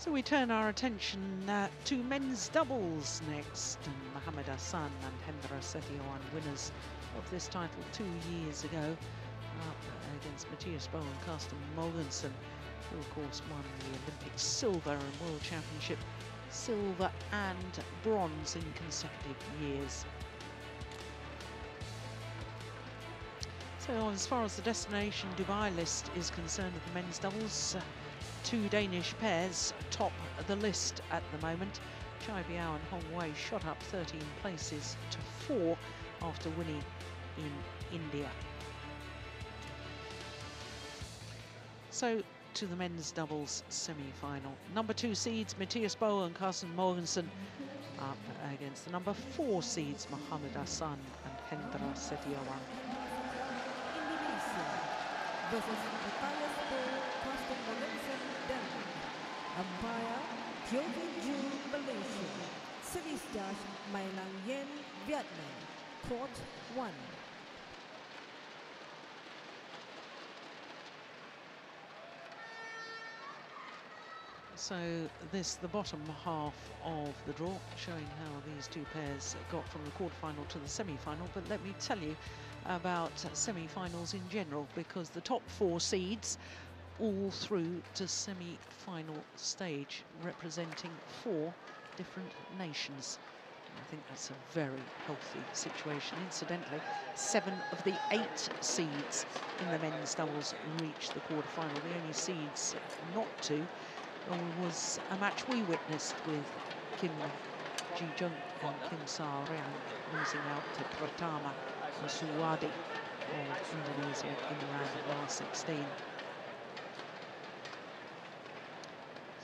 So we turn our attention to men's doubles next. And Mohammad Ahsan and Hendra Setiawan, winners of this title 2 years ago, up against Mathias Boe and Carsten Mogensen, who of course won the Olympic silver and World Championship silver and bronze in consecutive years. So as far as the destination Dubai list is concerned with the men's doubles, 2 Danish pairs top the list at the moment. Chai Biao and Hong Wei shot up 13 places to 4 after winning in India. So to the men's doubles semi-final. Number 2 seeds Mathias Boe and Carsten Mogensen up against the number 4 seeds Mohammad Ahsan and Hendra Setiawan. Indonesia versus Mathias Boe, Carsten Mogensen, Denmark. Umpire, Ju, Malaysia. Service judge, Mai Lang Yen, Vietnam. Court 1. So this, the bottom half of the draw, showing how these 2 pairs got from the quarterfinal to the semi-final. But let me tell you about semi-finals in general, because the top 4 seeds all through to semi-final stage, representing 4 different nations. I think that's a very healthy situation. Incidentally, 7 of the 8 seeds in the men's doubles reached the quarterfinal. The only seeds not to was a match we witnessed with Kim Ji-jung and Kim Sa-riang losing out to Pratama and Suwadi of Indonesia in the round of last 16.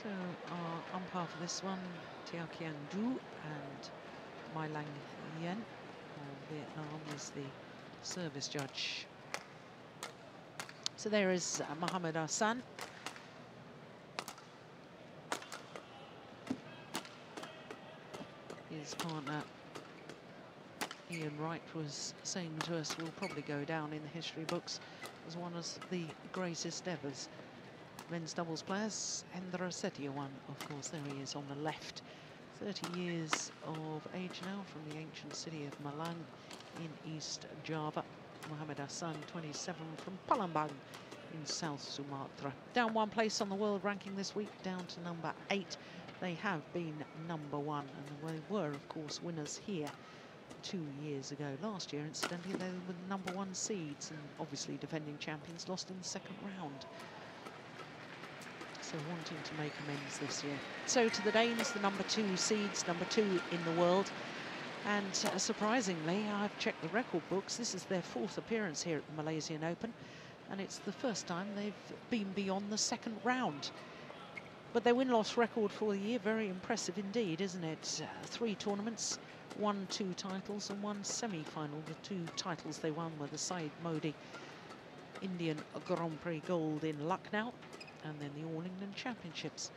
So our umpire for this one, Tia Kiang Du, and Mai Lang Yen of Vietnam is the service judge. So there is Mohammad Ahsan. His partner Ian Wright was saying to us will probably go down in the history books as one of the greatest ever men's doubles players. Hendra Setiawan, of course, there he is on the left. 30 years of age now, from the ancient city of Malang in East Java. Mohammad Ahsan, 27, from Palembang in South Sumatra. Down 1 place on the world ranking this week, down to number 8. They have been number 1, and they were, of course, winners here 2 years ago. Last year, incidentally, they were the number 1 seeds, and obviously defending champions, lost in the 2nd round. So wanting to make amends this year. So to the Danes, the number 2 seeds, number 2 in the world. And surprisingly, I've checked the record books, this is their 4th appearance here at the Malaysian Open, and it's the first time they've been beyond the 2nd round. But their win-loss record for the year, very impressive indeed, isn't it? 3 tournaments, won 2 titles and 1 semi-final. The 2 titles they won were the Saeed Modi Indian Grand Prix Gold in Lucknow, and then the All England Championships.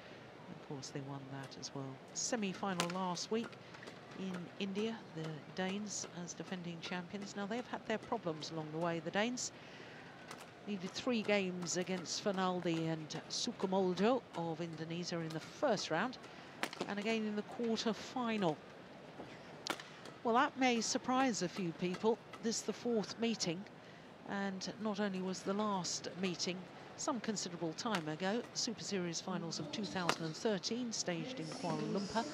Of course, they won that as well. Semi-final last week in India, the Danes as defending champions. Now, they've had their problems along the way, the Danes. Needed 3 games against Fernaldi and Sukamuljo of Indonesia in the 1st round, and again in the quarter-final. Well, that may surprise a few people. This is the 4th meeting, and not only was the last meeting some considerable time ago, Super Series finals of 2013 staged in Kuala Lumpur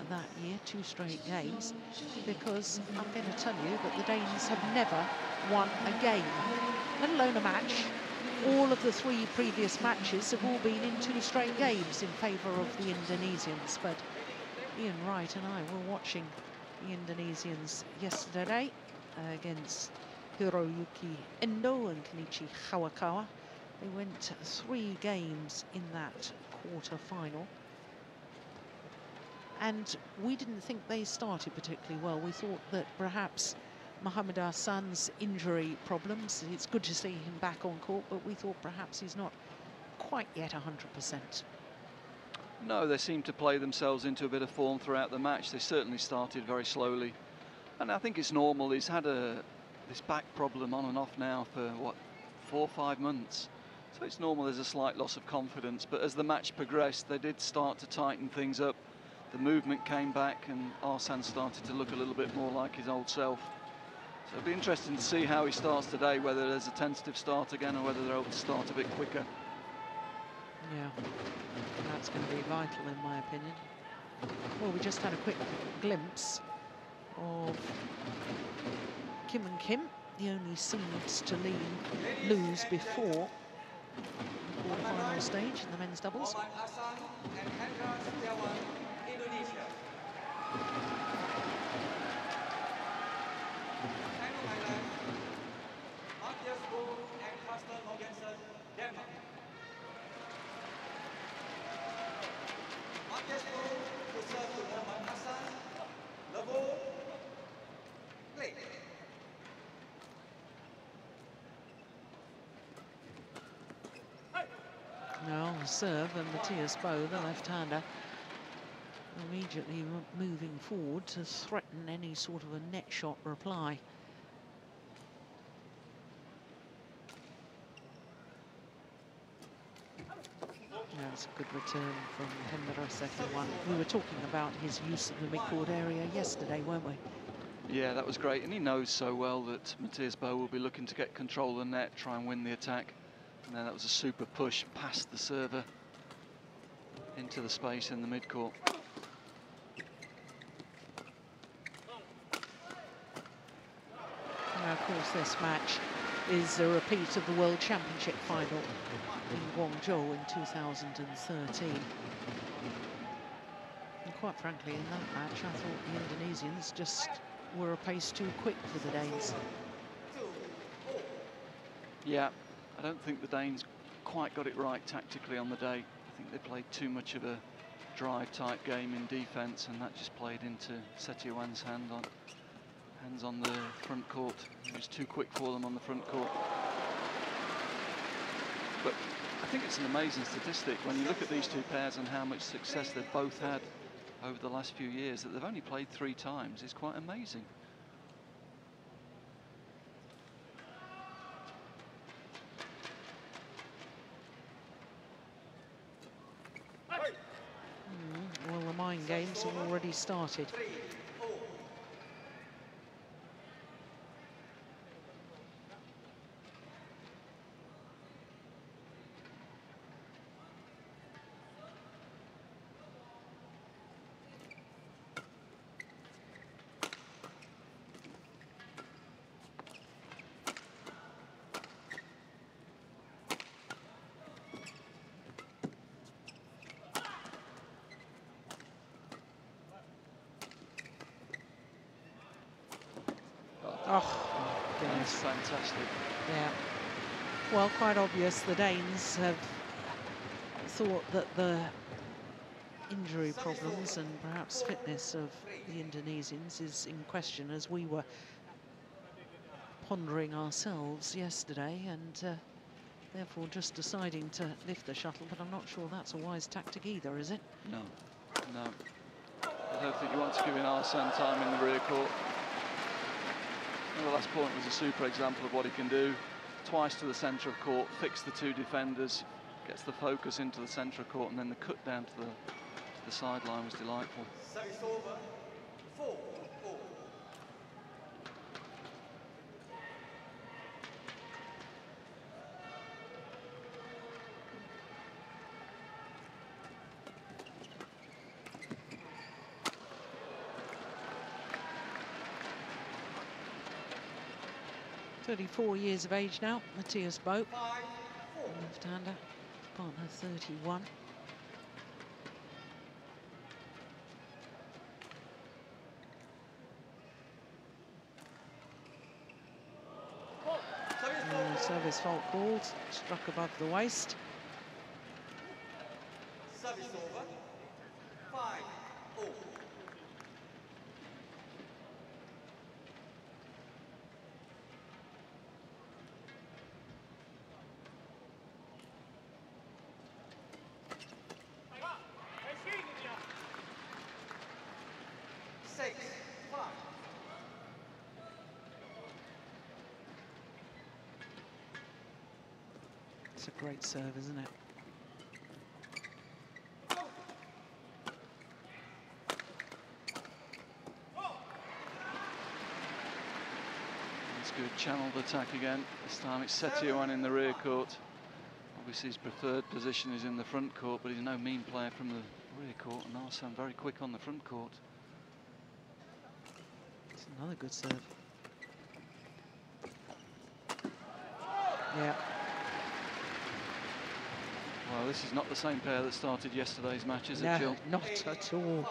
that year, 2 straight games, because I'm going to tell you that the Danes have never won a game, let alone a match. All of the 3 previous matches have all been in 2 straight games in favour of the Indonesians. But Ian Wright and I were watching the Indonesians yesterday against Hiroyuki Endo and Kenichi Hawakawa. They went 3 games in that quarter-final. And we didn't think they started particularly well. We thought that perhaps Mohammad Ahsan's injury problems, it's good to see him back on court, but we thought perhaps he's not quite yet 100%. No, they seemed to play themselves into a bit of form throughout the match. They certainly started very slowly. And I think it's normal. He's had this back problem on and off now for, what, 4 or 5 months. So it's normal there's a slight loss of confidence, but as the match progressed, they did start to tighten things up. The movement came back and Ahsan started to look a little bit more like his old self. So it'll be interesting to see how he starts today, whether there's a tentative start again or whether they're able to start a bit quicker. Yeah, that's going to be vital in my opinion. Well, we just had a quick glimpse of Kim and Kim, the only seeds to lose before the quarterfinal stage in the men's doubles. Mohammad Ahsan and Hendra Setiawan, Indonesia. Final highlight, Mathias Boe and Carsten Mogensen, Denmark. Mathias Boe to serve to Mohammad Ahsan. Level, play. Now serve, and Mathias Boe, the left-hander, immediately moving forward to threaten any sort of a net shot reply. That's a good return from Hendra Setiawan. We were talking about his use of the midcourt area yesterday, weren't we? Yeah, that was great, and he knows so well that Mathias Boe will be looking to get control of the net, try and win the attack. And then that was a super push past the server into the space in the midcourt. Now, of course, this match is a repeat of the World Championship final in Guangzhou in 2013. And quite frankly, in that match, I thought the Indonesians just were a pace too quick for the Danes. Yeah, I don't think the Danes quite got it right tactically on the day. I think they played too much of a drive-type game in defence, and that just played into Setiawan's hands on the front court. He was too quick for them on the front court. But I think it's an amazing statistic when you look at these two pairs and how much success they've both had over the last few years, that they've only played 3 times is quite amazing. Well, the mind games have already started. Oh, goodness. Fantastic. Yeah. Well, quite obvious the Danes have thought that the injury problems and perhaps fitness of the Indonesians is in question, as we were pondering ourselves yesterday, and therefore just deciding to lift the shuttle. But I'm not sure that's a wise tactic either, is it? No, no. I don't think you want to give in Ahsan time in the rear court. And the last point was a super example of what he can do. Twice to the centre of court, fix the 2 defenders, gets the focus into the centre of court, and then the cut down to the sideline was delightful. Service over, 4-4. 34 years of age now, Mathias Boe, 5-4. left-hander, partner 31. Service fault called, struck above the waist. Service over, 5-0. It's a great serve, isn't it? That's good, channeled attack again. This time it's Setiawan in the rear court. Obviously his preferred position is in the front court, but he's no mean player from the rear court, and Ahsan very quick on the front court. It's another good serve. Yeah. Well, this is not the same pair that started yesterday's match, is it, Jill? Not at all.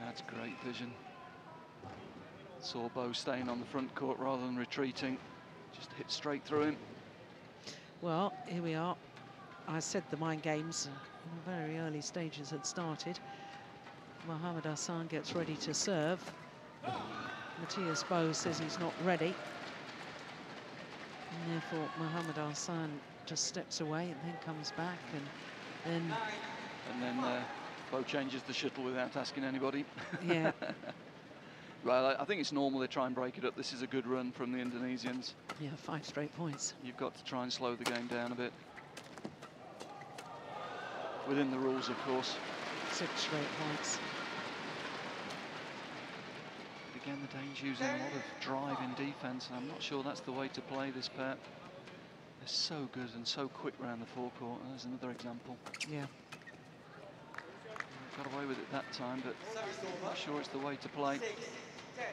That's great vision. Saw Boe staying on the front court rather than retreating. Just hit straight through him. Well, here we are. I said the mind games in the very early stages had started. Mohammad Ahsan gets ready to serve. Mathias Boe says he's not ready. And therefore, Mohammad Ahsan just steps away and then comes back, and then Boe changes the shuttle without asking anybody. Yeah. Well, I think it's normal they try and break it up. This is a good run from the Indonesians. Yeah, 5 straight points. You've got to try and slow the game down a bit. Within the rules, of course. 6 straight points. But again, the Danes using a lot of drive in defence, and I'm not sure that's the way to play this pair. They're so good and so quick around the forecourt. There's another example. Yeah. Got away with it that time, but I'm not sure it's the way to play. Yeah,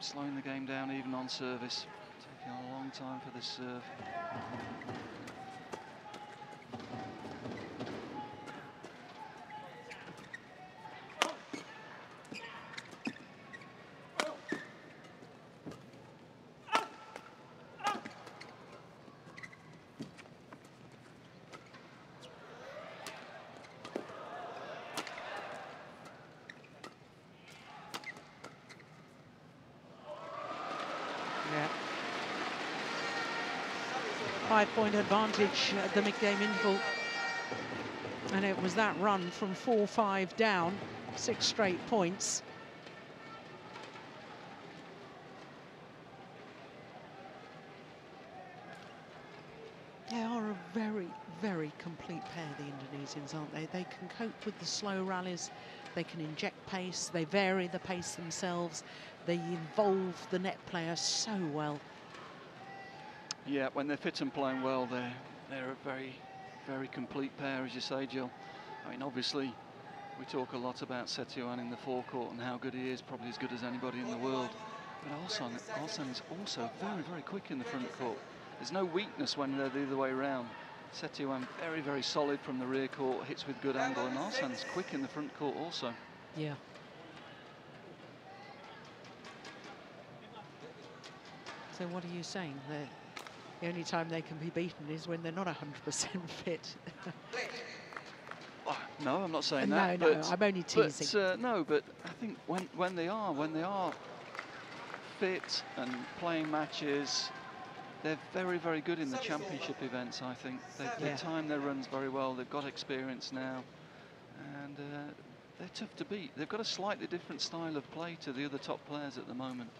slowing the game down even on service. Taking a long time for this serve. Yeah. 5-point advantage at the mid-game interval. And it was that run from 4-5 down, 6 straight points. They are a very, very complete pair, the Indonesians, aren't they? They can cope with the slow rallies, they can inject pace, they vary the pace themselves, they involve the net player so well. Yeah, when they're fit and playing well, they're a very, very complete pair, as you say, Jill. I mean, obviously, we talk a lot about Setiawan in the forecourt and how good he is, probably as good as anybody in the world. But Ahsan is also very, very quick in the front court. There's no weakness when they're the other way around. Setiawan very, very solid from the rear court, hits with good angle, and Ahsan's quick in the front court also. Yeah. So what are you saying? The only time they can be beaten is when they're not 100% fit. Oh, no, I'm not saying no, that. No, but, I'm only teasing. But, no, but I think when they are fit and playing matches, they're very, very good in the championship events, I think. They time their runs very well. They've got experience now. And they're tough to beat. They've got a slightly different style of play to the other top players at the moment.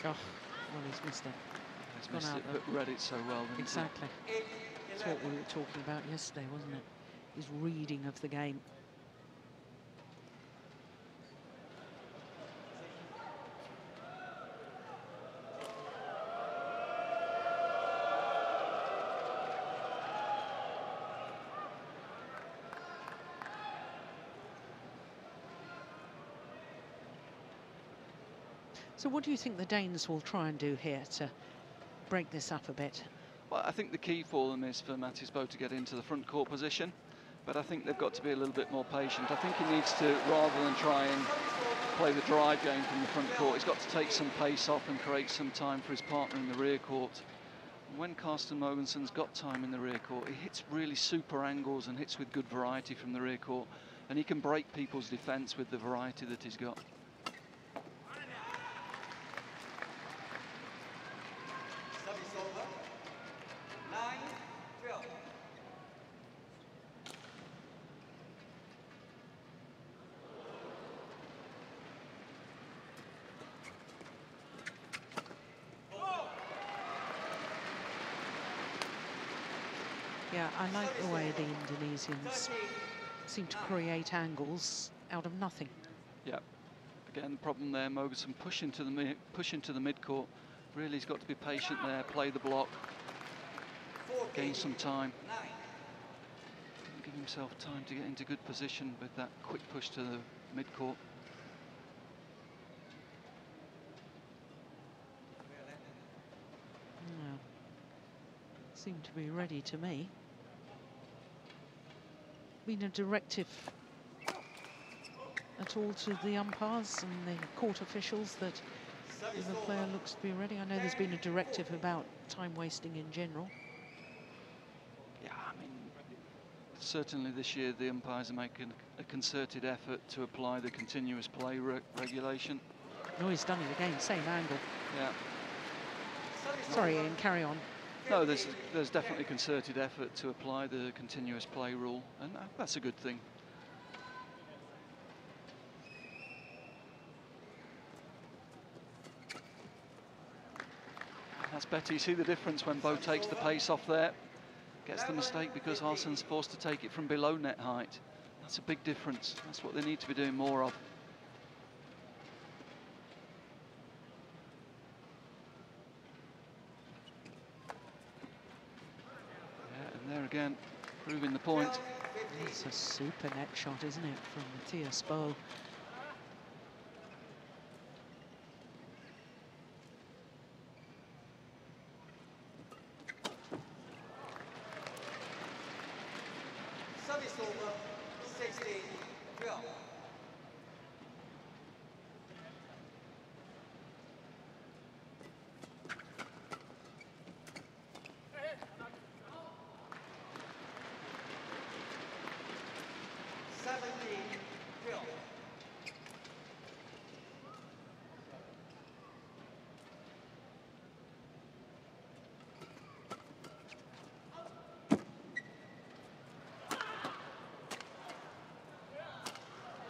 Oh, well, he's missed it. He's missed it, but read it so well. Exactly. That's what we were talking about yesterday, wasn't it? His reading of the game. So what do you think the Danes will try and do here to break this up a bit? Well, I think the key for them is for Mathias Boe to get into the front court position, but I think they've got to be a little bit more patient. I think he needs to, rather than try and play the drive game from the front court, he's got to take some pace off and create some time for his partner in the rear court. When Carsten Mogensen's got time in the rear court, he hits really super angles and hits with good variety from the rear court, and he can break people's defence with the variety that he's got. Service over. 9-12. Yeah, I like the way the Indonesians seem to create angles out of nothing. Yeah. Again, the problem there, Mogensen push into the mid-court. Really, he's got to be patient there, play the block, gain some time. Give himself time to get into good position with that quick push to the mid-court. Well, seem to be ready to me. Been a directive at all to the umpires and the court officials that if a player looks to be ready? I know there's been a directive about time wasting in general. Yeah, I mean, certainly this year the umpires are making a concerted effort to apply the continuous play regulation. No, he's done it again, same angle. Yeah. Sorry, Ian, carry on. No, there's definitely concerted effort to apply the continuous play rule, and that's a good thing. That's better. You see the difference when Boe takes the pace off there, gets the mistake because Ahsan's forced to take it from below net height. That's a big difference. That's what they need to be doing more of. There again, proving the point. It's a super net shot, isn't it, from Mathias Boe? Service over. 16-12.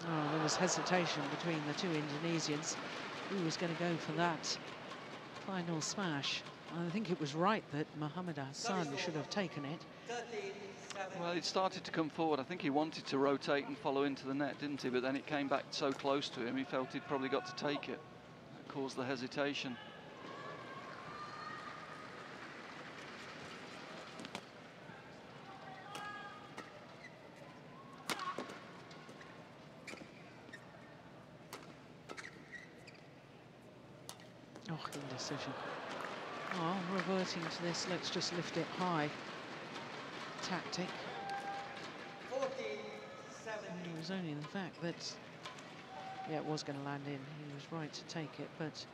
Oh, there was hesitation between the two Indonesians. Who was going to go for that final smash? I think it was right that Mohammad Ahsan should have taken it. Well, it started to come forward. I think he wanted to rotate and follow into the net, didn't he? But then it came back so close to him, he felt he'd probably got to take it. That caused the hesitation. Oh, indecision. Oh, reverting to this, let's just lift it high tactic. 14-17. It was only the fact that, yeah, it was going to land in. He was right to take it, but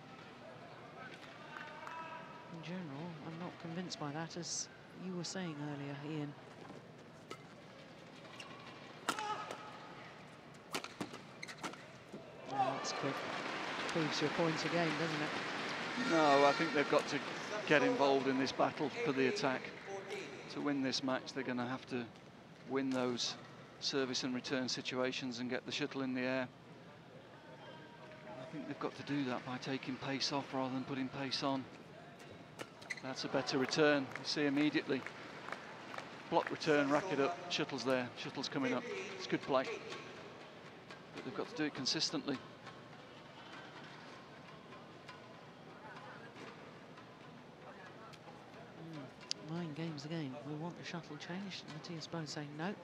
in general, I'm not convinced by that, as you were saying earlier, Ian. Oh, that's quick. Proves your point again, doesn't it? No, I think they've got to get involved in this battle for the attack. To win this match, they're going to have to win those service and return situations and get the shuttle in the air. I think they've got to do that by taking pace off rather than putting pace on. That's a better return, you see immediately. Block return, rack it up, shuttle's there, shuttle's coming up. It's good play. But they've got to do it consistently. Mind games again. We want the shuttle changed. Mathias Boe saying no.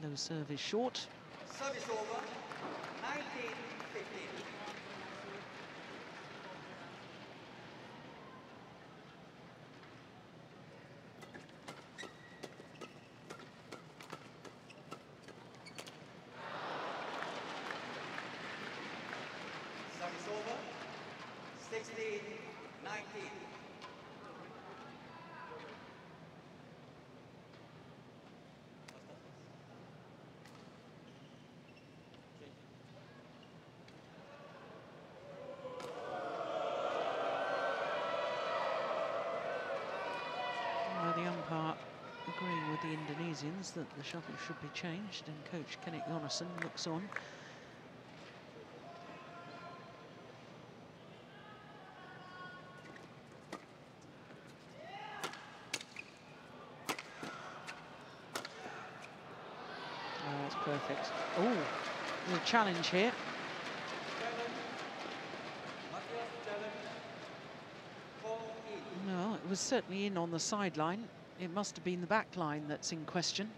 No service short. Service over. 19-15. 16, 19. The umpire agreeing with the Indonesians that the shuttle should be changed, and coach Kenneth Jonassen looks on. Oh, that's perfect. Oh, there's a challenge here. No, it was certainly in on the sideline. It must have been the back line that's in question.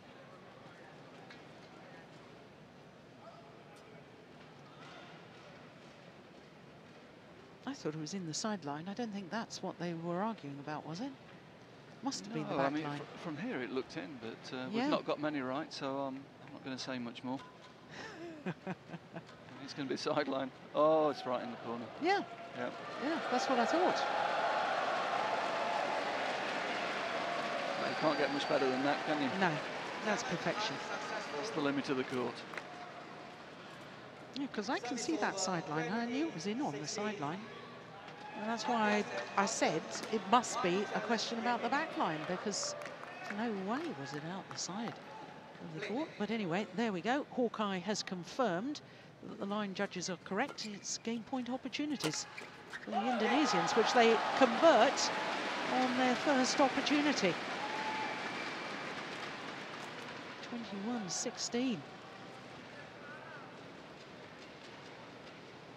I thought it was in the sideline. I don't think that's what they were arguing about, was it? Must have been the back line. From here it looked in, but yeah. we've not got many right, so I'm not going to say much more. It's going to be sideline. Oh, it's right in the corner. Yeah. Yeah. Yeah, that's what I thought. You can't get much better than that, can you? No, that's perfection. That's the limit of the court. Yeah, because I can see that sideline. I knew it was in on the sideline. And that's why I said it must be a question about the back line, because no way was it out the side of the court. But anyway, there we go. Hawkeye has confirmed that the line judges are correct. It's game point opportunities for the Indonesians, which they convert on their first opportunity. 21-16.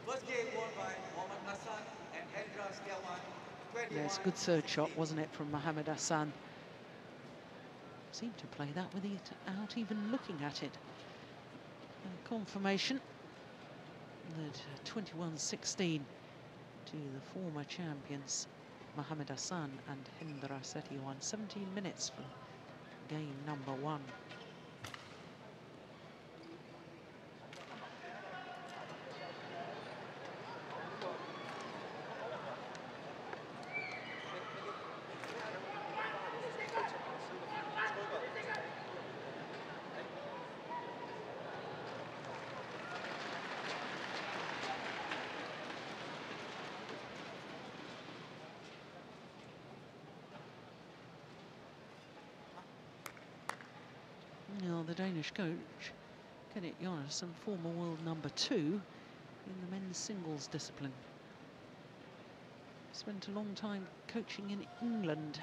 First game won by Mohammad Ahsan and Hendra Setiawan. Yeah, it's a good third shot, wasn't it, from Mohammad Ahsan? Seemed to play that without even looking at it. And confirmation that 21-16 to the former champions Mohammad Ahsan and Hendra Setiawan. 17 minutes for game number 1. Now, the Danish coach, Kenneth Jonassen, former world number 2 in the men's singles discipline. Spent a long time coaching in England.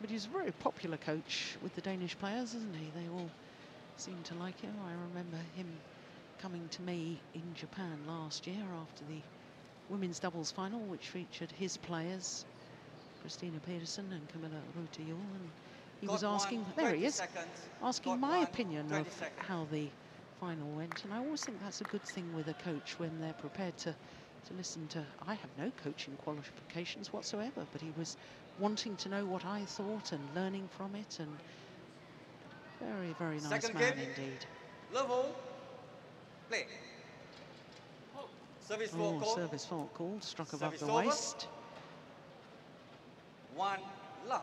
But he's a very popular coach with the Danish players, isn't he? They all seem to like him. I remember him coming to me in Japan last year after the women's doubles final, which featured his players, Christina Pedersen and Camilla Rutayul, and he was asking, there he is, asking my opinion of how the final went. And I always think that's a good thing with a coach when they're prepared to listen to. I have no coaching qualifications whatsoever, but he was wanting to know what I thought and learning from it, and very, very nice man indeed. Level, play. Service fault called. Service fault called, struck above Service the over. waist. 1 love.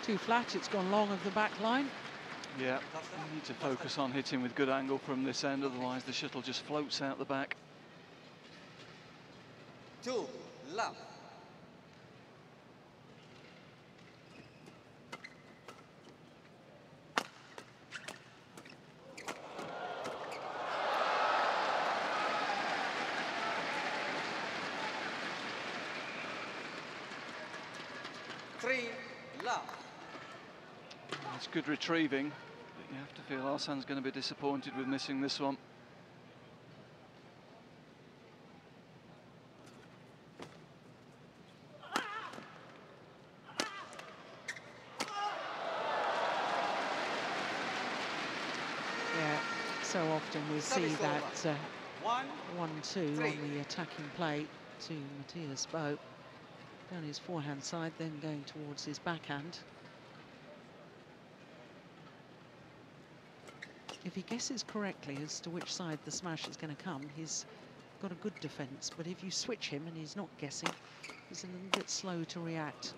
Too flat, it's gone long of the back line. Yeah, you need to focus on hitting with good angle from this end, otherwise the shuttle just floats out the back. 2 love. It's good retrieving, but you have to feel Ahsan's going to be disappointed with missing this one. So often we see Service that over. 1-2 3. on the attacking play to Mathias Boe. Down his forehand side, then going towards his backhand. If he guesses correctly as to which side the smash is going to come, he's got a good defence. But if you switch him and he's not guessing, he's a little bit slow to react.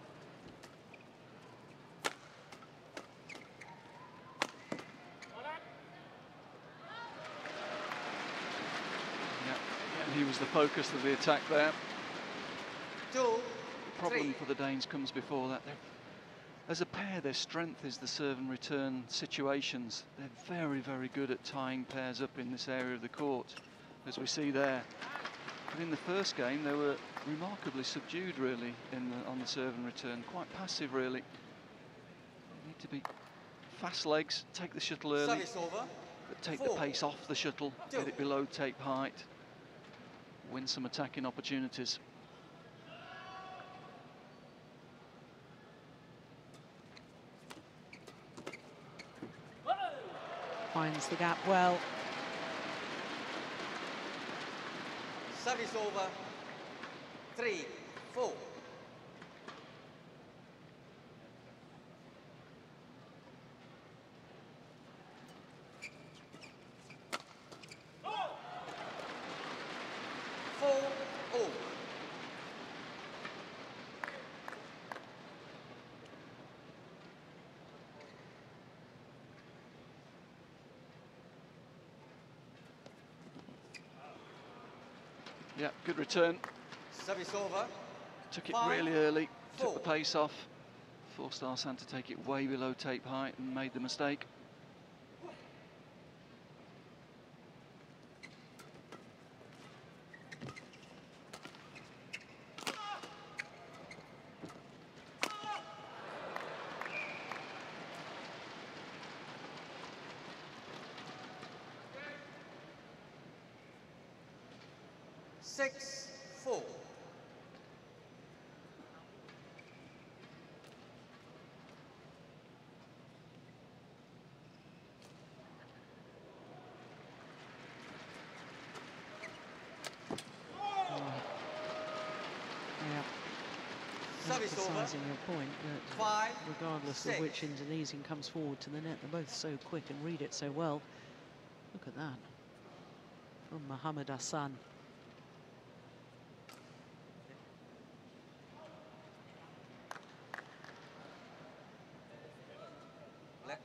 Yeah, he was the focus of the attack there. 2. The problem 3. for the Danes comes before that. As a pair, their strength is the serve and return situations. They're very, very good at tying pairs up in this area of the court, as we see there. But in the first game, they were remarkably subdued, really, on the serve and return. Quite passive, really. They need to be fast legs, take the shuttle early, Service over. but take 4. the pace off the shuttle, get it below tape height, win some attacking opportunities. Finds the gap well. Service over. 3. 4. Yeah, good return. Service over. Took it 5, really early, took the 4. pace off, forced Ahsan to take it way below tape height and made the mistake. Six, 4. Yeah. Service over. Emphasising your point that 5, regardless 6. of which Indonesian comes forward to the net, they're both so quick and read it so well. Look at that from Mohammad Ahsan. Left.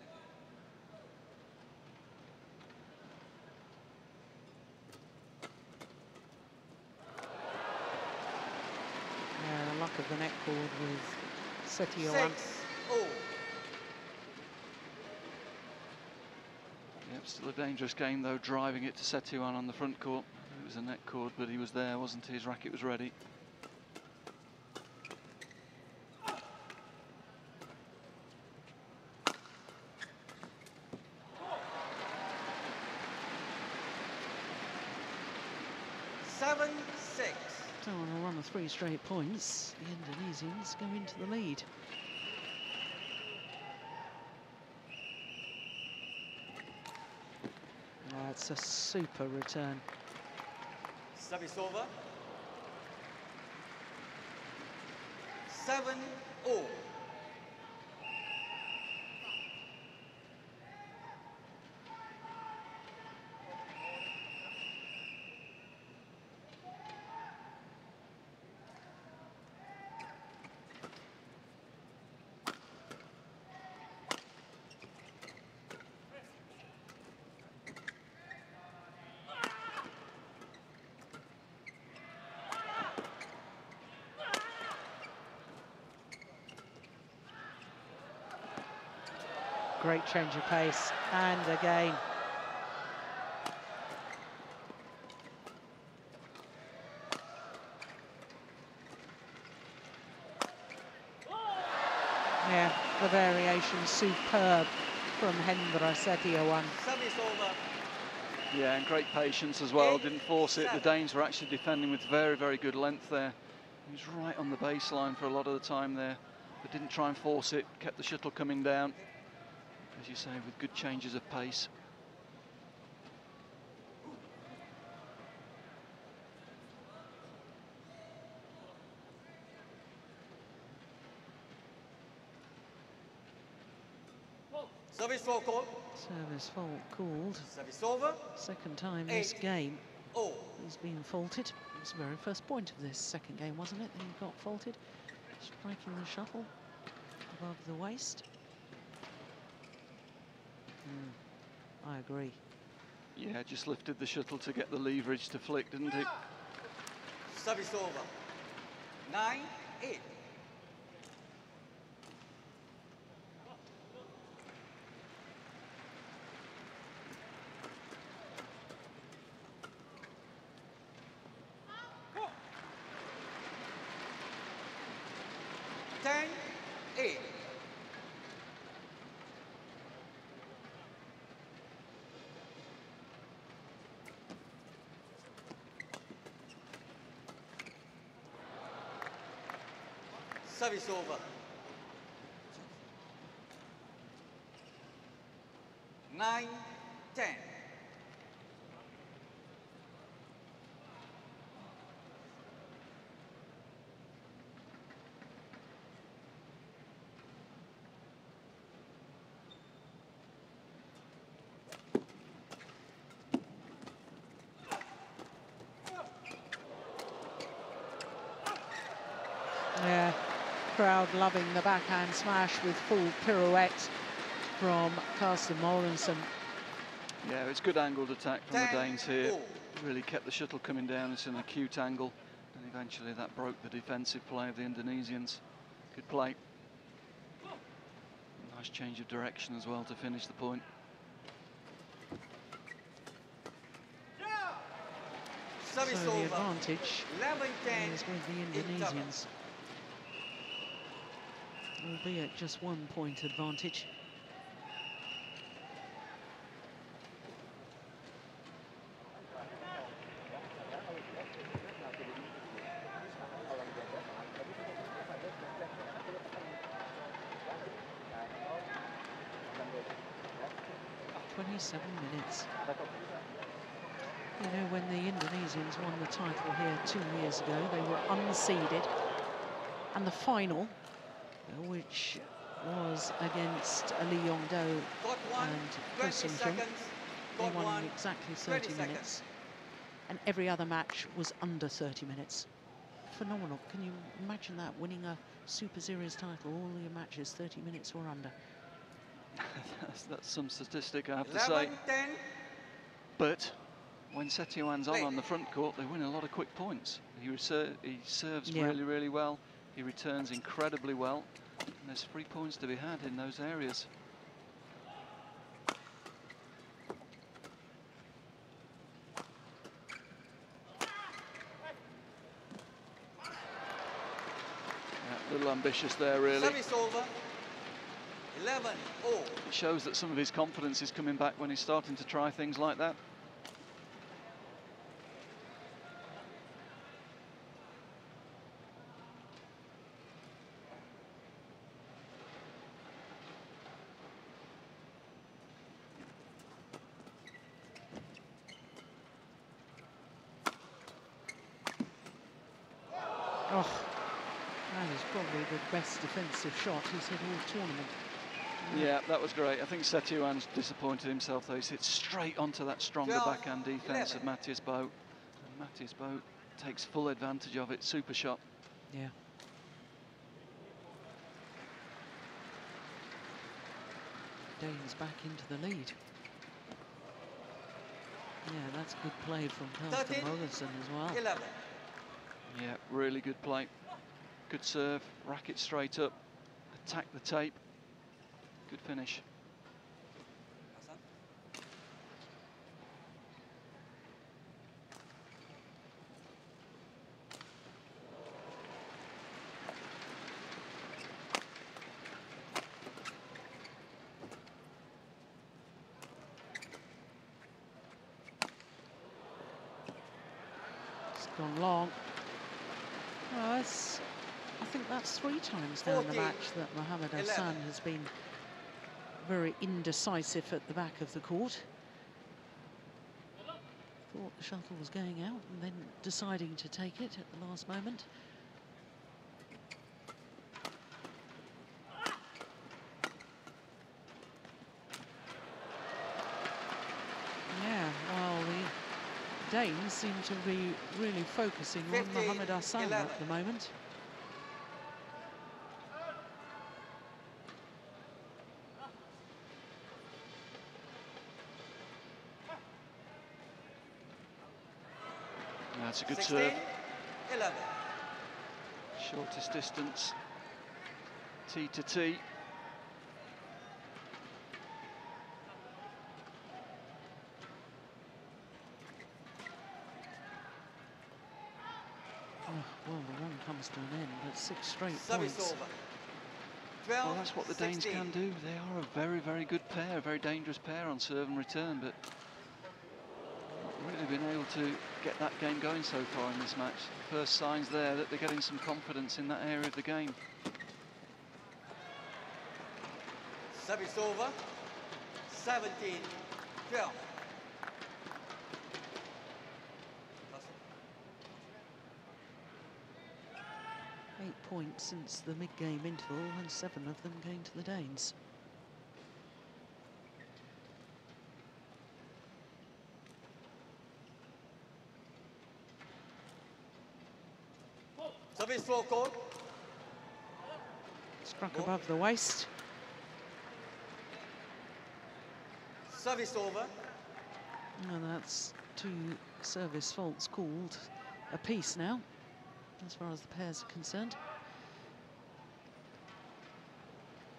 Yeah, the luck of the net cord with Setiawan. 6, 0. Yep, still a dangerous game though, driving it to Setiawan on the front court. It was a net cord, but he was there, wasn't he? His racket was ready. Seven, 6. So on a run of 3 straight points, the Indonesians go into the lead. That's a super return. Service over. 7, 0. Great change of pace, and again. Yeah, the variation superb from Hendra Setiawan. Service over. Yeah, and great patience as well, 8, didn't force it. The 7. Danes were actually defending with very, very good length there. He was right on the baseline for a lot of the time there, but didn't try and force it, kept the shuttle coming down, as you say, with good changes of pace. Service fault called. Service fault called. Service over. Second time this game 8-0. he's been faulted. It was the very first point of this second game, wasn't it? That he got faulted. Striking the shuttle above the waist. I agree. Yeah, just lifted the shuttle to get the leverage to flick, didn't he? Service over. 9-8. Service over. 9-10. Yeah, crowd loving the backhand smash with full pirouette from Carsten Mogensen. Yeah, it's good angled attack from the Danes here. 10-4. Really kept the shuttle coming down. It's an acute angle, and eventually that broke the defensive play of the Indonesians. Good play. Nice change of direction as well to finish the point. So Service the over. advantage 11-10. is with the Indonesians, albeit just 1 point advantage. Minutes. You know, when the Indonesians won the title here 2 years ago, they were unseeded, and the final, which was against Lee Yong-do Got one. and 20 Ko Sung-kyung, seconds. they Got won one. in exactly 20 30 seconds. minutes, and every other match was under 30 minutes. Phenomenal. Can you imagine that, winning a Super Series title, all your matches 30 minutes or under? That's some statistic, I have to say. 11-10. But when Setiawan's on the front court, they win a lot of quick points. He serves really, really well. He returns incredibly well. And there's 3 points to be had in those areas. Yeah, a little ambitious there, really. Service over. 11-0. It shows that some of his confidence is coming back when he's starting to try things like that. Oh, that is probably the best defensive shot he's hit all tournament. Yeah, that was great. I think Setiawan's disappointed himself though. He's hit straight onto that stronger 12, backhand defence 11. of Mathias Boe. And Mathias Boe takes full advantage of it. Super shot. Yeah. Danes back into the lead. Yeah, that's good play from Carsten 13, Mogensen as well. 11. Yeah, really good play. Good serve, racket straight up, attack the tape. Good finish. Ahsan. It's gone long. I think that's 3 times down the 14, match that Mohammad 11. Ahsan has been very indecisive at the back of the court. Thought the shuttle was going out and then deciding to take it at the last moment. Danes seem to be really focusing on 15, Mohammad Ahsan 11. at the moment. That's a good 16, serve. 11. Shortest distance, tee to tee. Oh, well, the run comes to an end, but 6 straight Service points. over. 12, Well, that's what the Danes 16. can do. They are a very, very good pair, a very dangerous pair on serve and return, but not really been able to get that game going so far in this match. The first signs there that they're getting some confidence in that area of the game. Service over. 17, 12. 8 points since the mid-game interval, and 7 of them going to the Danes. Service floor code. Struck above the waist. Service over. And that's 2 service faults called apiece now, as far as the pairs are concerned.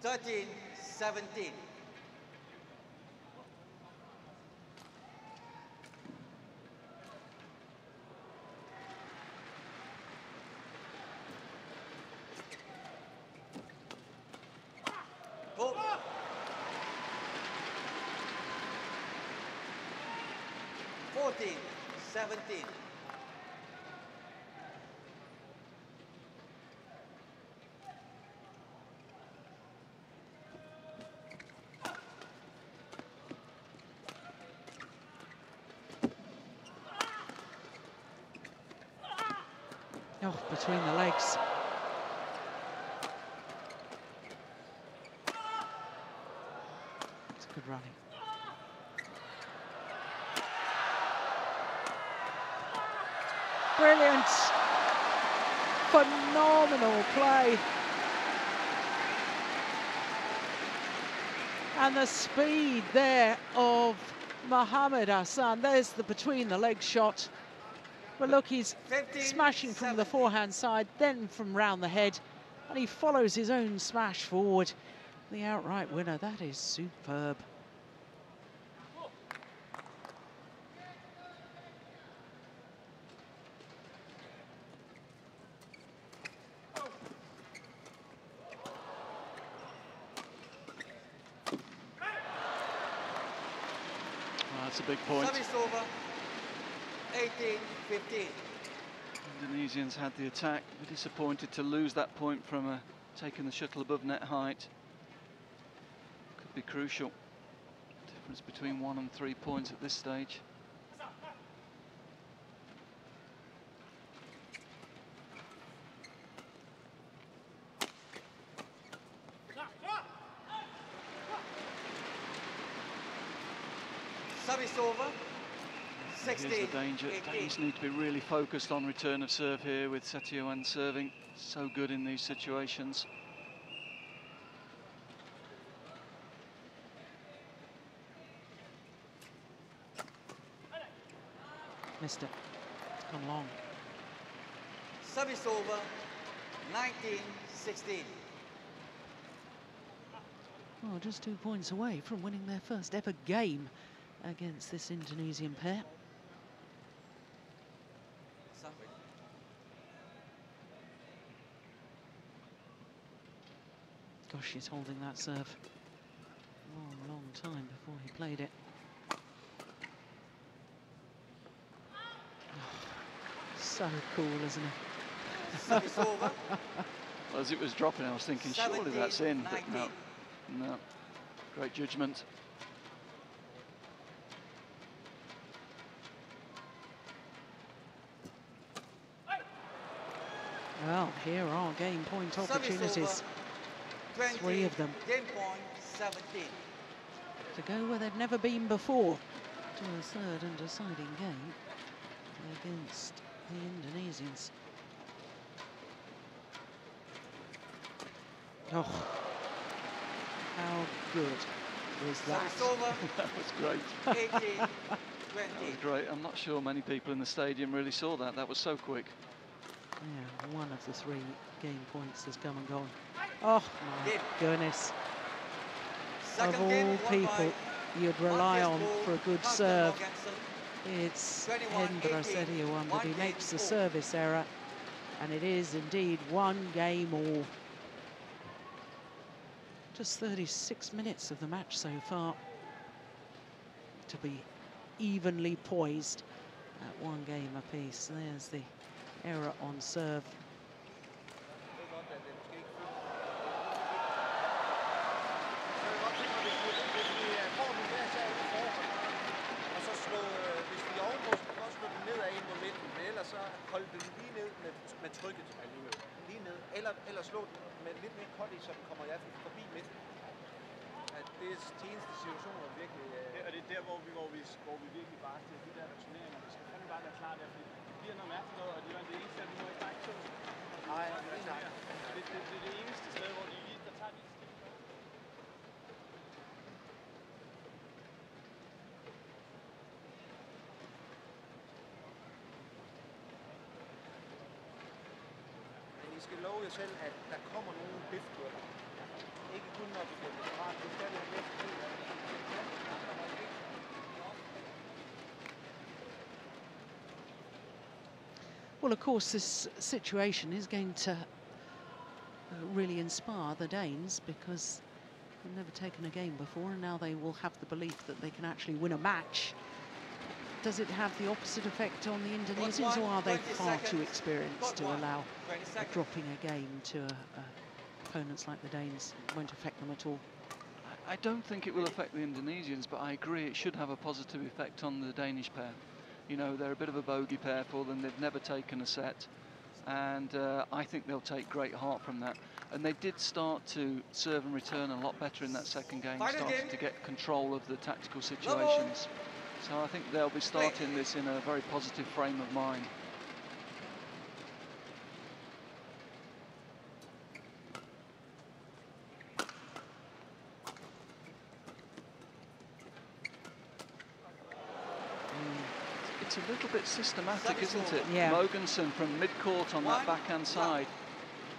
13, 17. Hold. 14, 17. Oh, between the legs. It's a good rally. Brilliant. Phenomenal play. And the speed there of Mohammad Ahsan. There's the between the legs shot. But look, he's 15, smashing from the 17. forehand side, then from round the head, and he follows his own smash forward. The outright winner. That is superb. Well, that's a big point. Service over. 18, 15. Indonesians had the attack. We're disappointed to lose that point from taking the shuttle above net height. Could be crucial. Difference between 1 and 3 points at this stage. Service over. 16, Here's the danger. 18. Danes need to be really focused on return of serve here, with Setiawan serving so good in these situations. Missed it. It's gone long. Service over. 19, 16. Oh, just 2 points away from winning their first ever game against this Indonesian pair. Gosh, he's holding that serve. Long, long time before he played it. So cool, isn't it? Service over. Well, as it was dropping, I was thinking, surely 17, that's in, but 19. no. Great judgment. Well, here are game point opportunities. 20, 3 of them. Game point, 17. To go where they've never been before to a third and deciding game. against the Indonesians. Oh, how good was that? Service over. That was great. 18, 20. That was great. I'm not sure many people in the stadium really saw that. That was so quick. Yeah, one of the 3 game points has come and gone. Oh my goodness. Second Of game all won by people you'd rely Mathias on Boe, for a good Carsten serve, Mogensen. it's 21, Hendra 18, Setiawan, but one he game makes the all. service error, and it is indeed 1 game all. Just 36 minutes of the match so far to be evenly poised at 1 game apiece. There's the error on serve. Så hold den lige ned med trykket lige ned, eller slå den med lidt mere cut i, så den kommer i hvert fald forbi midten. At det er de eneste situationer virkelig. Og det er der, hvor vi virkelig bare til de der turneringer, vi skal fandme bare være klar der, fordi det bliver noget mærkeligt noget, og det var det eneste, at vi må ikke bare ikke tog. Nej, det er det eneste sted, hvor de lige, der tager de I skal love jer selv, at der kommer nogle biffburger. Ikke kun når vi bliver desperat, det skal vi have lidt til. Well, of course, this situation is going to really inspire the Danes, because they've never taken a game before, and now they will have the belief that they can actually win a match. Does it have the opposite effect on the Indonesians, or are they far too experienced to allow dropping a game to opponents like the Danes? It won't affect them at all. I don't think it will affect the Indonesians, but I agree it should have a positive effect on the Danish pair. You know, they're a bit of a bogey pair for them. They've never taken a set, and I think they'll take great heart from that. And they did start to serve and return a lot better in that second game, started to get control of the tactical situations. So I think they'll be starting this in a very positive frame of mind. It's a little bit systematic, isn't it? Yeah. Mogensen from mid-court on that backhand side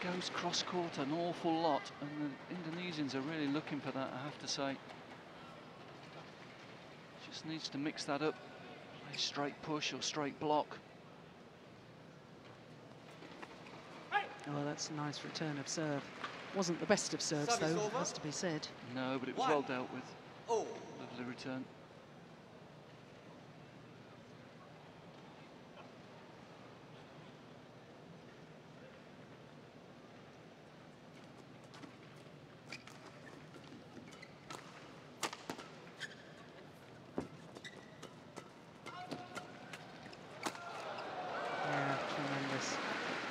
goes cross-court an awful lot, and the Indonesians are really looking for that, I have to say. Just needs to mix that up. A straight push or straight block. Oh, that's a nice return of serve. Wasn't the best of serves, though, has to be said. No, but it was well dealt with. Oh. Lovely return.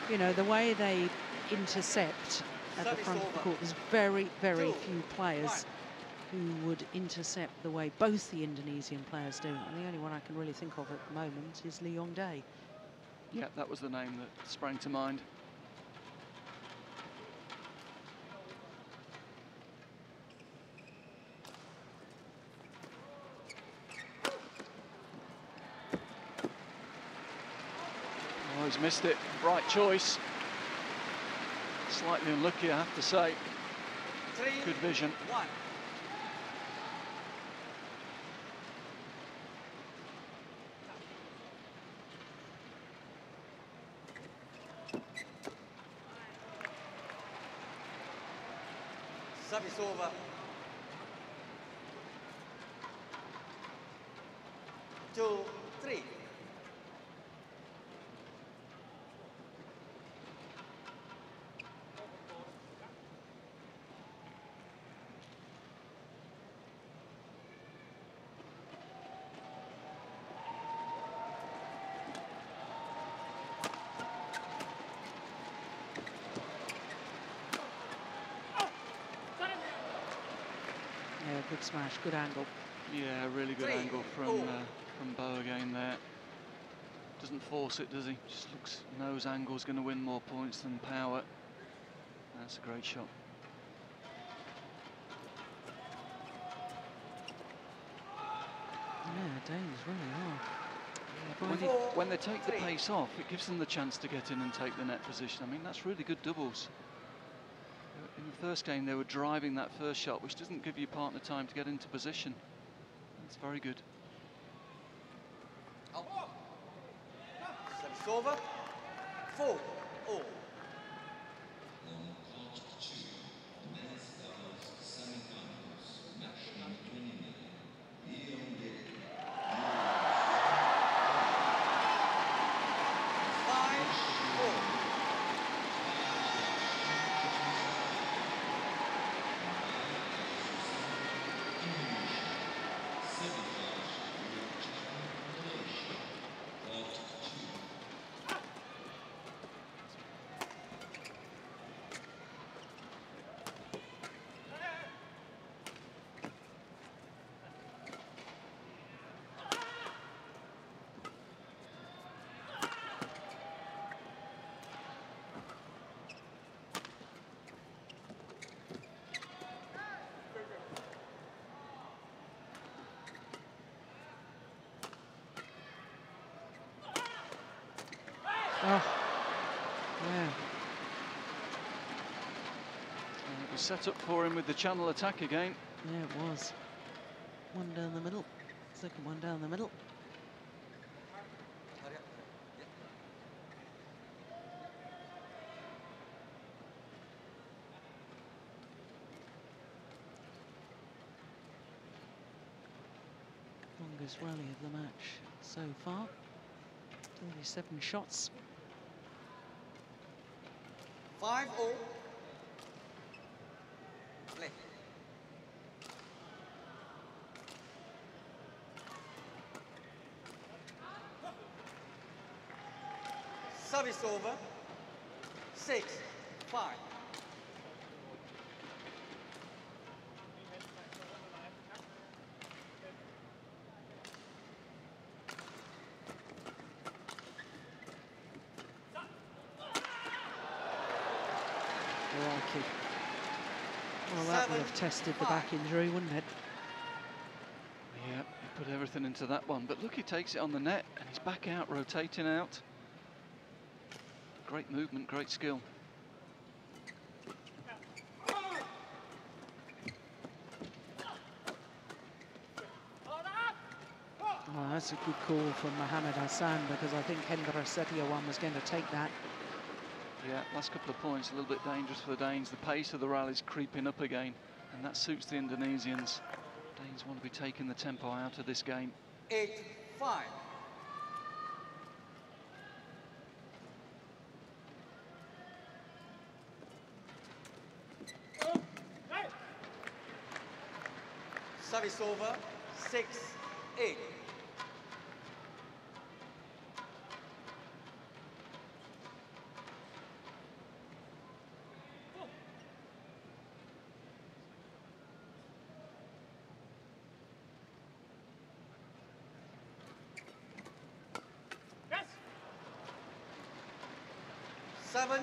You know, the way they intercept at the front of the court, there's very, very few players who would intercept the way both the Indonesian players do. And the only one I can really think of at the moment is Lee Yong-dae. Yeah, that was the name that sprang to mind. Oh, he's missed it. Right choice. Slightly unlucky, I have to say. Good vision. 1. Service over. 2, 3. Yeah, good smash, good angle. Yeah, really good angle from Boe again there. Doesn't force it, does he? Just looks, knows angle's going to win more points than power. That's a great shot. Yeah, Danes really are. Yeah, but when they take the pace off, it gives them the chance to get in and take the net position. I mean, that's really good doubles. In the first game, they were driving that first shot, which doesn't give your partner time to get into position. That's very good. Service over. 4-0. Oh, yeah. And it was set up for him with the channel attack again. Yeah, it was. One down the middle. Second one down the middle. Longest rally of the match so far. 37 shots. 5-0. Play. Service over. 6-5. Crikey. Well, that would have tested the back injury, wouldn't it? Yeah, he put everything into that one. But look, he takes it on the net and he's back out, rotating out. Great movement, great skill. Oh, that's a good call from Mohammad Ahsan, because I think Hendra Setiawan was going to take that. Yeah, last couple of points, a little bit dangerous for the Danes. The pace of the rally's creeping up again, and that suits the Indonesians. Danes want to be taking the tempo out of this game. 8-5. Service over. 6-8. Yes. 7-8.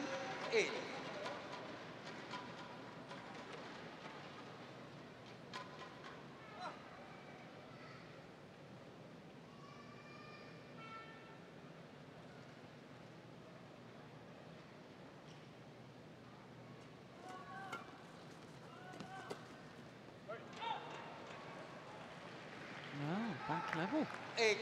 Well, back level. 8-0.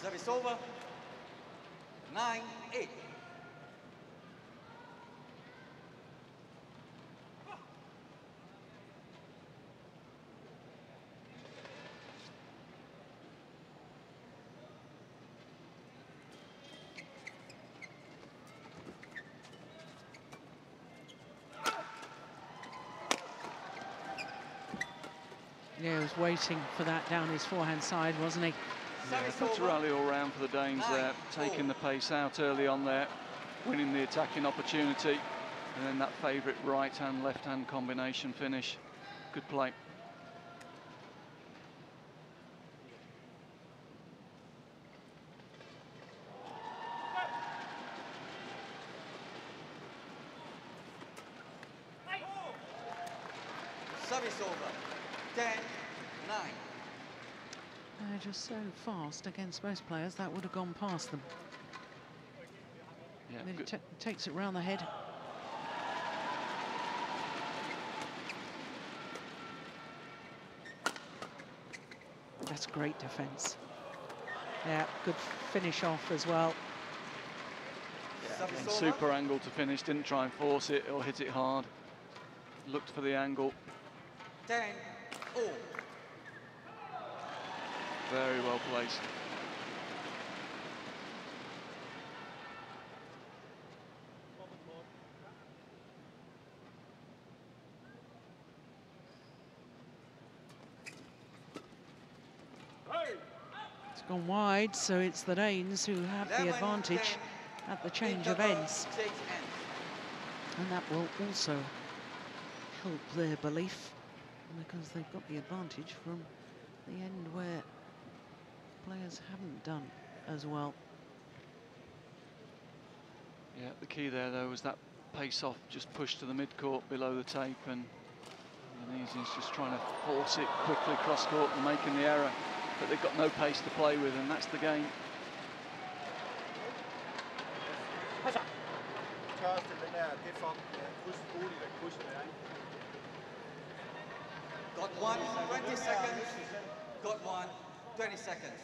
Service over. 9-8. Yeah, he was waiting for that down his forehand side, wasn't he? Yeah, good rally all round for the Danes there, taking the pace out early on there, winning the attacking opportunity, and then that favourite right-hand, left-hand combination finish. Good play. Service over. 10-9. They're just so fast against most players, that would have gone past them. Yeah, And then he takes it round the head. That's great defence. Yeah, good finish off as well. And super angle to finish, didn't try and force it or hit it hard. Looked for the angle. 10-0. Very well placed. It's gone wide, so it's the Danes who have the advantage at the change of ends. And that will also help their belief, because they've got the advantage from the end where players haven't done as well. Yeah, the key there though was that pace off, just push to the mid-court below the tape, and Indonesians just trying to force it quickly cross-court and making the error, but they've got no pace to play with, and that's the game. Got one, 20 seconds. Got one, 20 seconds.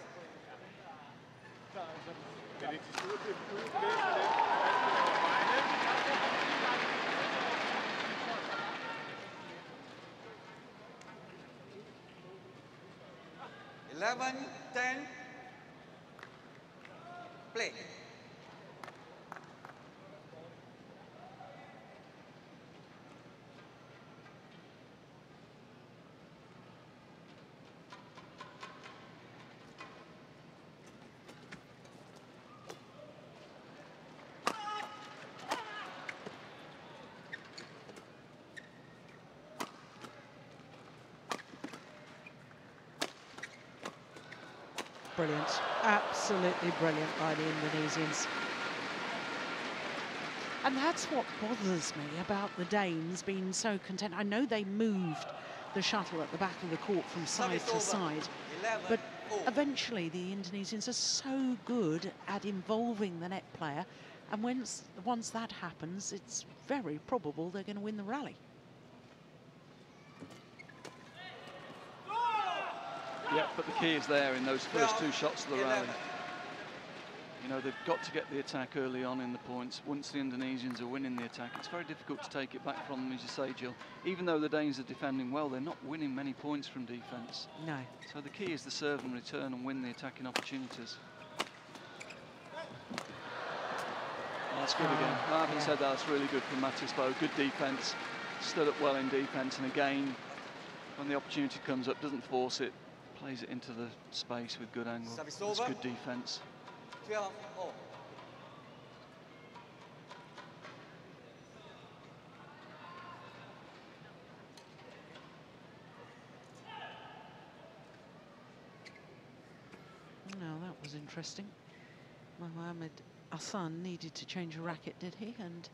11-10. Play. Brilliant, absolutely brilliant by the Indonesians. And that's what bothers me about the Danes being so content. I know they moved the shuttle at the back of the court from side to side, but eventually the Indonesians are so good at involving the net player, and once that happens, it's very probable they're going to win the rally. Yeah, but the key is there in those first two shots of the rally. You know, they've got to get the attack early on in the points. Once the Indonesians are winning the attack, it's very difficult to take it back from them, as you say, Jill. Even though the Danes are defending well, they're not winning many points from defence. No. So the key is to serve and return and win the attacking opportunities. That's good again. I haven't said that. That's really good from Mathias Boe. Good defence. Stood up well in defence, and again, when the opportunity comes up, doesn't force it. Plays it into the space with good angle. That's good defence. 12-0. Now that was interesting. Mohammad Ahsan needed to change a racket, did he? And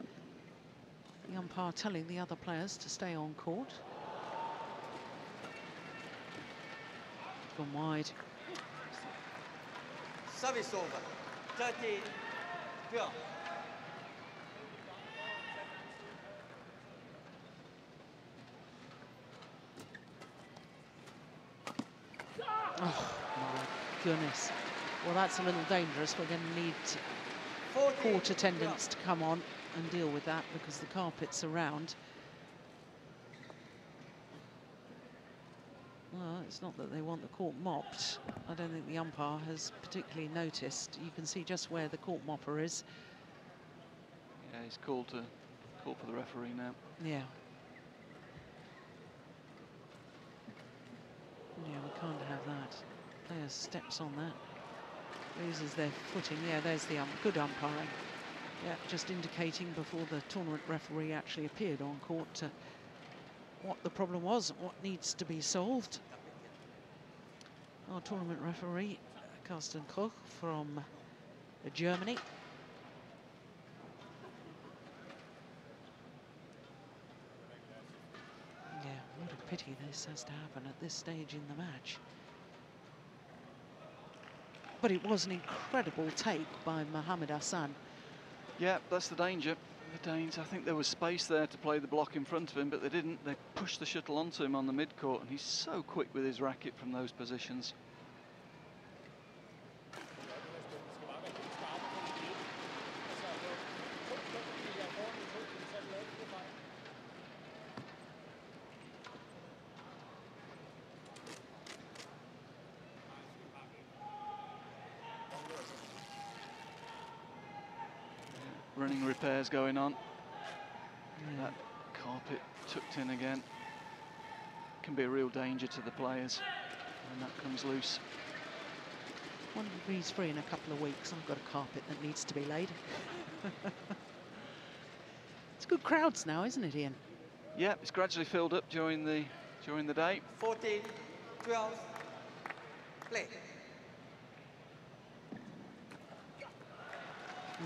the umpire telling the other players to stay on court. Gone wide. Service over. 13-12. Oh my goodness. Well, that's a little dangerous. We're going to need court attendants to come on and deal with that, because the carpet's around. Well, it's not that they want the court mopped. I don't think the umpire has particularly noticed. You can see just where the court mopper is. Yeah, he's called for the referee now. Yeah. Yeah, we can't have that. Player steps on that, loses their footing. Yeah, there's the good umpiring. Yeah, just indicating before the tournament referee actually appeared on court what the problem was, what needs to be solved. Our tournament referee, Carsten Mogensen from Germany. Yeah, what a pity this has to happen at this stage in the match. But it was an incredible take by Mohammad Ahsan. Yeah, that's the danger. The Danes, I think there was space there to play the block in front of him, but they didn't. They pushed the shuttle onto him on the mid-court, and he's so quick with his racket from those positions. Running repairs going on. Yeah. That carpet tucked in again. Can be a real danger to the players when that comes loose. 1 degree's free in a couple of weeks. I've got a carpet that needs to be laid. It's good crowds now, isn't it, Ian? Yeah, it's gradually filled up during the day. 14, 12, play.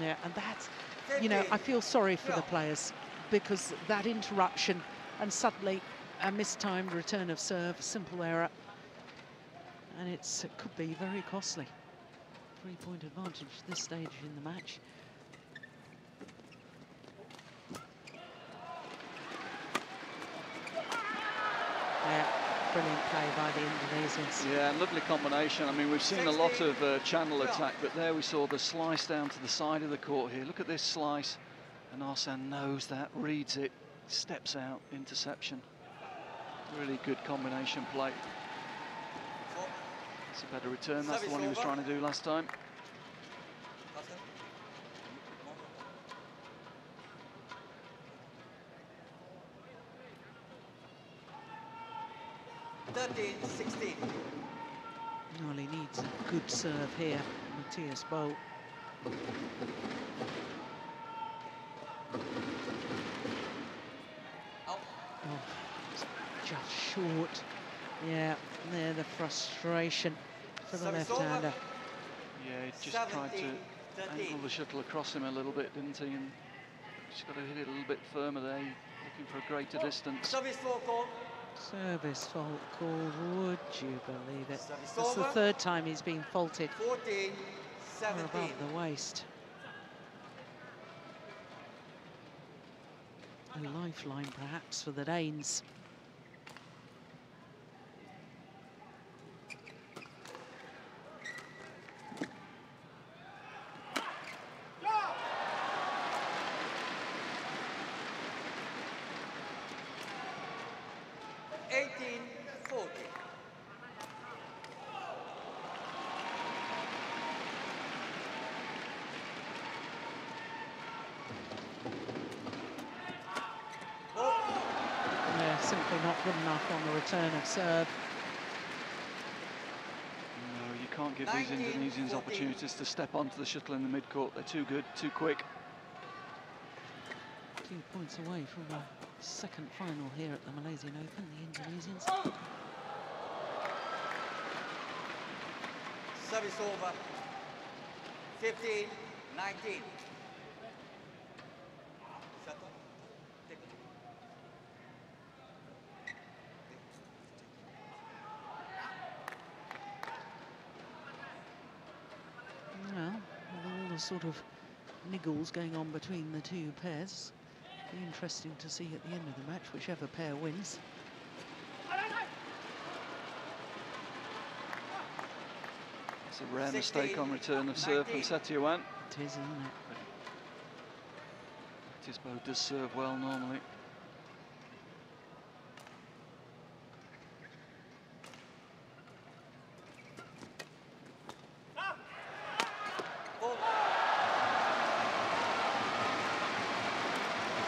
Yeah, and that's, you know, I feel sorry for the players because that interruption and suddenly a mistimed return of serve, simple error, and it could be very costly. 3-point advantage at this stage in the match. Yeah, brilliant play by the Indonesians. Yeah, lovely combination. I mean, we've seen a lot of channel attack, but there we saw the slice down to the side of the court here. Look at this slice, and Ahsan knows that, reads it, steps out, interception. Really good combination play. It's a better return. That's the one he was trying to do last time. 13-16. Well, he needs a good serve here, Mathias Boe. Oh, just short. Yeah, there the frustration for the left-hander. Yeah, he just tried to angle the shuttle across him a little bit, didn't he? And just got to hit it a little bit firmer there, looking for a greater distance. Service fault. Service fault called, would you believe it? That's the third time he's been faulted. 14-17. Above the waist. A lifeline perhaps for the Danes. Not good enough on the return of serve. No, you can't give these Indonesians opportunities to step onto the shuttle in the mid-court. They're too good, too quick. 2 points away from a second final here at the Malaysian Open, the Indonesians. Service over. 15-19. Sort of niggles going on between the two pairs. Be interesting to see at the end of the match whichever pair wins. It's a rare mistake on return of serve from Setiawan. It is, isn't it? Mathias Boe does serve well normally.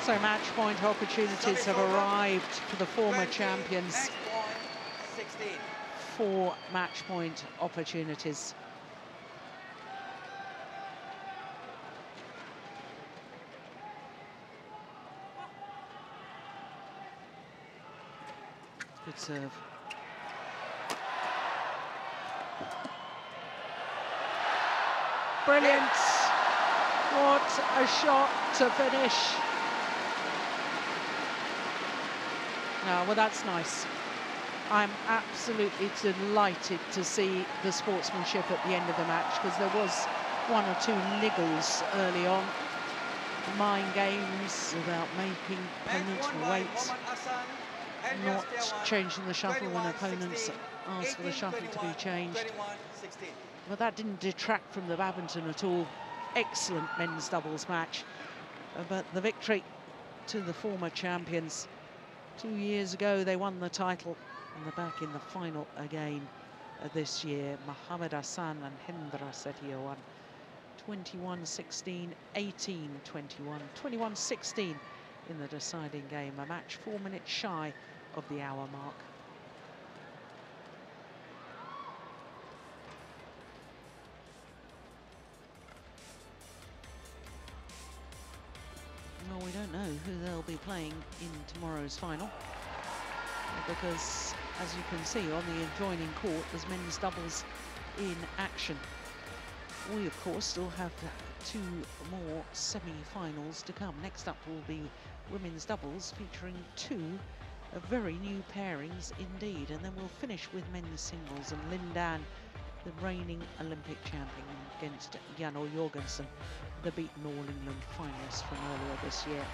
So match point opportunities have arrived for the former champions. 4 match point opportunities. Good serve. Brilliant. What a shot to finish. No, well, that's nice. I'm absolutely delighted to see the sportsmanship at the end of the match, because there was 1 or 2 niggles early on. Mind games about making opponents wait, Mohammad Ahsan, Hendra not Setiawan, changing the shuttle when 21-16, opponents ask for the shuttle to be 18-21, changed. 21-16. But that didn't detract from the badminton at all. Excellent men's doubles match. But the victory to the former champions. 2 years ago, they won the title, and they're back in the final again this year. Mohammad Ahsan and Hendra Setiawan. 21-16, 18-21, 21-16 in the deciding game. A match 4 minutes shy of the hour mark. Well, we don't know who they'll be playing in tomorrow's final, because, as you can see on the adjoining court, there's men's doubles in action. We, of course, still have 2 more semi-finals to come. Next up will be women's doubles, featuring 2 very new pairings indeed. And then we'll finish with men's singles, and Lin Dan, the reigning Olympic champion, against Jan Jorgensen, the beaten All England finalist from earlier this year.